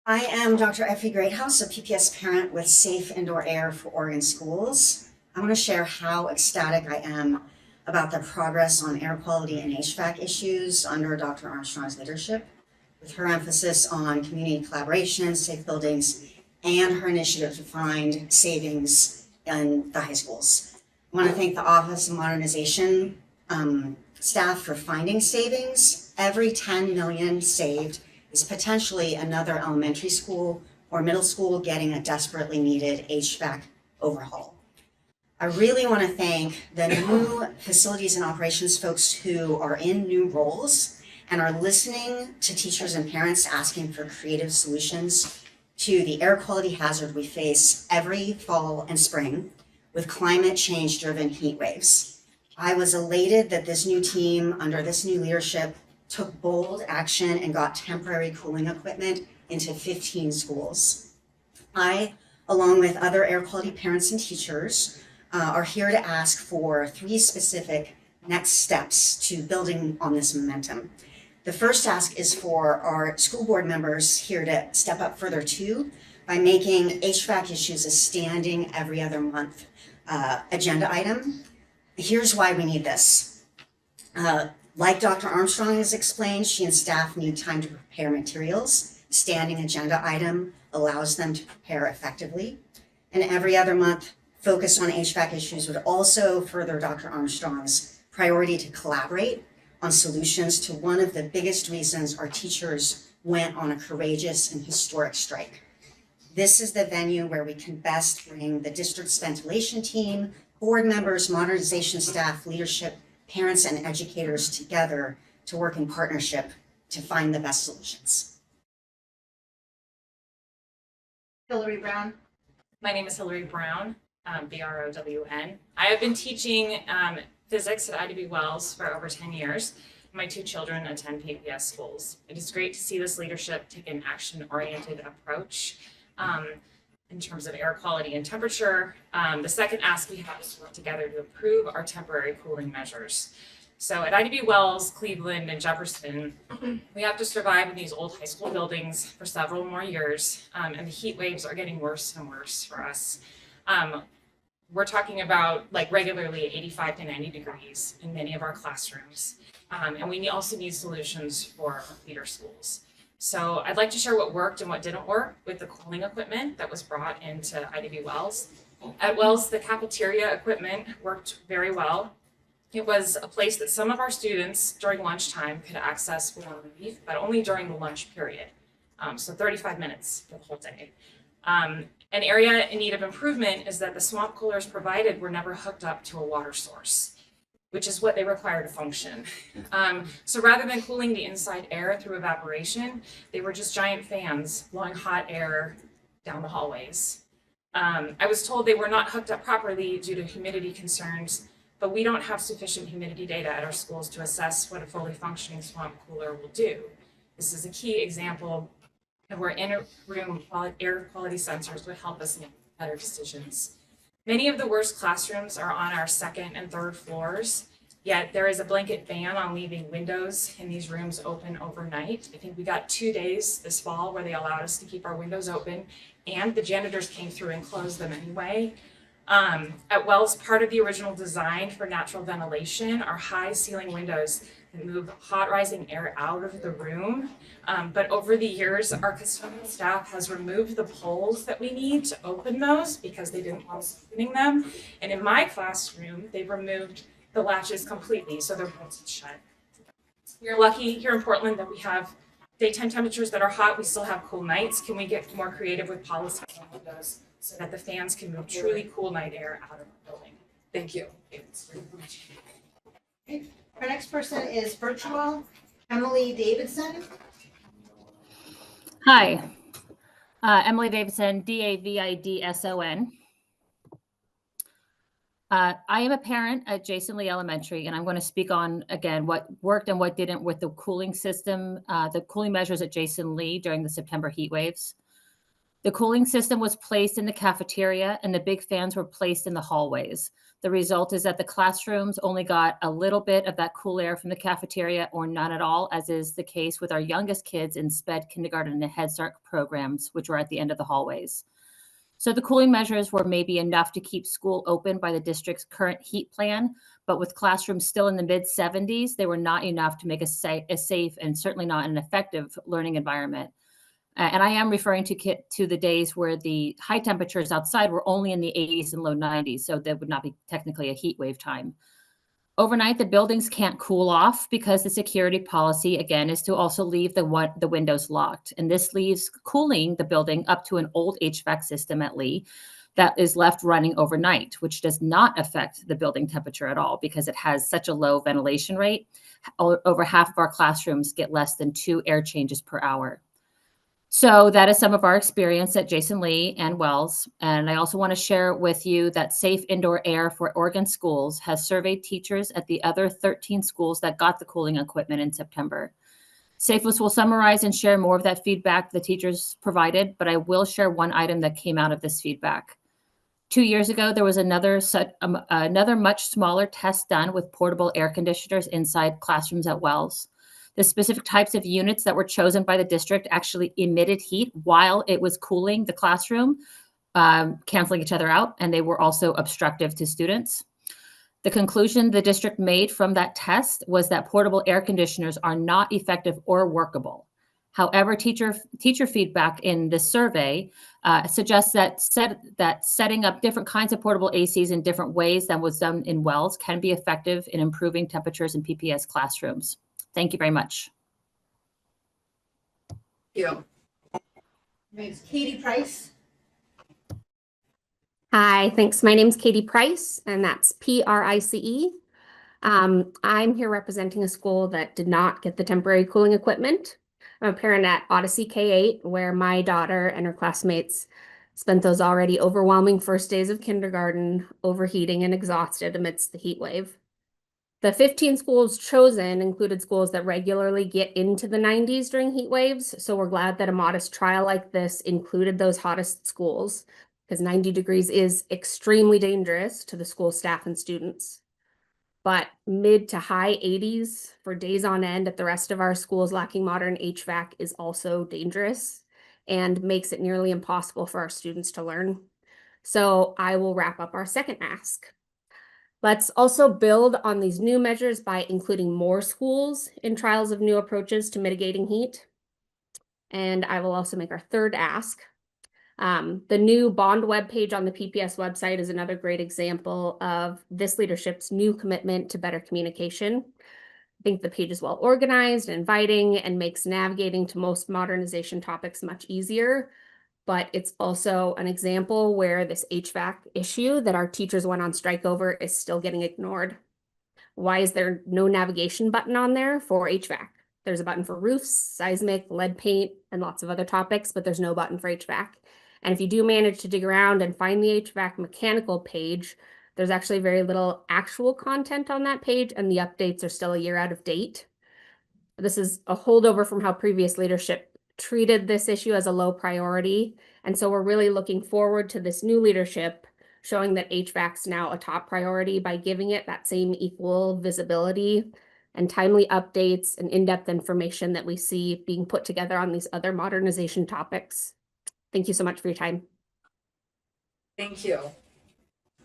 I am Dr. Effie Greathouse, a PPS parent with Safe Indoor Air for Oregon Schools. I want to share how ecstatic I am about the progress on air quality and HVAC issues under Dr. Armstrong's leadership, with her emphasis on community collaboration, safe buildings, and her initiative to find savings in the high schools. I want to thank the Office of Modernization staff for finding savings. Every 10 million saved is potentially another elementary school or middle school getting a desperately needed HVAC overhaul. I really want to thank the new facilities and operations folks who are in new roles and are listening to teachers and parents asking for creative solutions to the air quality hazard we face every fall and spring with climate change driven heat waves. I was elated that this new team under this new leadership took bold action and got temporary cooling equipment into 15 schools. I, along with other air quality parents and teachers, are here to ask for 3 specific next steps to building on this momentum. The first ask is for our school board members here to step up further too by making HVAC issues a standing every other month agenda item. Here's why we need this. Like Dr. Armstrong has explained, she and staff need time to prepare materials. Standing agenda item allows them to prepare effectively. And every other month, focus on HVAC issues would also further Dr. Armstrong's priority to collaborate on solutions to one of the biggest reasons our teachers went on a courageous and historic strike. This is the venue where we can best bring the district's ventilation team, board members, modernization staff, leadership, parents, and educators together to work in partnership to find the best solutions. Hillary Brown. My name is Hillary Brown, B-R-O-W-N. I have been teaching physics at IDB Wells for over 10 years. My 2 children attend PPS schools. It is great to see this leadership take an action-oriented approach in terms of air quality and temperature. The second ask we have is to work together to improve our temporary cooling measures. So at IDB Wells, Cleveland, and Jefferson, we have to survive in these old high school buildings for several more years, and the heat waves are getting worse and worse for us. We're talking about like regularly 85 to 90 degrees in many of our classrooms, and we also need solutions for our feeder schools. So I'd like to share what worked and what didn't work with the cooling equipment that was brought into IDB Wells. At Wells, the cafeteria equipment worked very well. It was a place that some of our students during lunchtime could access for relief, but only during the lunch period. So 35 minutes for the whole day. An area in need of improvement is that the swamp coolers provided were never hooked up to a water source, which is what they require to function. So rather than cooling the inside air through evaporation, they were just giant fans blowing hot air down the hallways. I was told they were not hooked up properly due to humidity concerns, but we don't have sufficient humidity data at our schools to assess what a fully functioning swamp cooler will do. This is a key example of where in-room air quality sensors would help us make better decisions. Many of the worst classrooms are on our 2nd and 3rd floors, yet there is a blanket ban on leaving windows in these rooms open overnight. I think we got 2 days this fall where they allowed us to keep our windows open, and the janitors came through and closed them anyway. At Wells, part of the original design for natural ventilation are high ceiling windows that move hot rising air out of the room. But over the years, our custodial staff has removed the poles that we need to open those because they didn't want us opening them. And in my classroom, they've removed the latches completely, so they're bolted shut. We're lucky here in Portland that we have daytime temperatures that are hot. We still have cool nights. Can we get more creative with policies on windows so that the fans can move truly cool night air out of the building? Thank you. Okay. Our next person is virtual Emily Davidson. Hi, Emily Davidson, Davidson. I am a parent at Jason Lee Elementary, and I'm going to speak on, again, what worked and what didn't with the cooling system, the cooling measures at Jason Lee during the September heat waves. The cooling system was placed in the cafeteria and the big fans were placed in the hallways. The result is that the classrooms only got a little bit of that cool air from the cafeteria or none at all, as is the case with our youngest kids in SPED kindergarten and Head Start programs, which were at the end of the hallways. So the cooling measures were maybe enough to keep school open by the district's current heat plan, but with classrooms still in the mid 70s, they were not enough to make a safe and certainly not an effective learning environment. And I am referring to the days where the high temperatures outside were only in the 80s and low 90s, so that would not be technically a heat wave time. Overnight, the buildings can't cool off because the security policy, again, is to also leave the windows locked. And this leaves cooling the building up to an old HVAC system at Lee that is left running overnight, which does not affect the building temperature at all because it has such a low ventilation rate. Over half of our classrooms get less than 2 air changes per hour. So that is some of our experience at Jason Lee and Wells. And I also want to share with you that Safe Indoor Air for Oregon Schools has surveyed teachers at the other 13 schools that got the cooling equipment in September. SafeList will summarize and share more of that feedback the teachers provided, but I will share one item that came out of this feedback. 2 years ago, there was another much smaller test done with portable air conditioners inside classrooms at Wells. The specific types of units that were chosen by the district actually emitted heat while it was cooling the classroom, canceling each other out, and they were also obstructive to students. The conclusion the district made from that test was that portable air conditioners are not effective or workable. However, teacher feedback in this survey suggests that setting up different kinds of portable ACs in different ways than was done in Wells can be effective in improving temperatures in PPS classrooms. Thank you very much. Thank you. My name is Katie Price. Hi, thanks. My name's Katie Price, and that's Price. I'm here representing a school that did not get the temporary cooling equipment. I'm a parent at Odyssey K-8, where my daughter and her classmates spent those already overwhelming first days of kindergarten, overheating and exhausted amidst the heat wave. The 15 schools chosen included schools that regularly get into the 90s during heat waves, so we're glad that a modest trial like this included those hottest schools, because 90 degrees is extremely dangerous to the school staff and students. But mid to high 80s for days on end at the rest of our schools lacking modern HVAC is also dangerous and makes it nearly impossible for our students to learn. So I will wrap up our second ask. Let's also build on these new measures by including more schools in trials of new approaches to mitigating heat. And I will also make our third ask. The new bond webpage on the PPS website is another great example of this leadership's new commitment to better communication. I think the page is well organized, inviting, and makes navigating to most modernization topics much easier. But it's also an example where this HVAC issue that our teachers went on strike over is still getting ignored. Why is there no navigation button on there for HVAC? There's a button for roofs, seismic, lead paint, and lots of other topics, but there's no button for HVAC. And if you do manage to dig around and find the HVAC mechanical page, there's actually very little actual content on that page, and the updates are still a year out of date. This is a holdover from how previous leadership treated this issue as a low priority. And so we're really looking forward to this new leadership showing that HVAC's now a top priority by giving it that same equal visibility and timely updates and in-depth information that we see being put together on these other modernization topics. Thank you so much for your time. Thank you.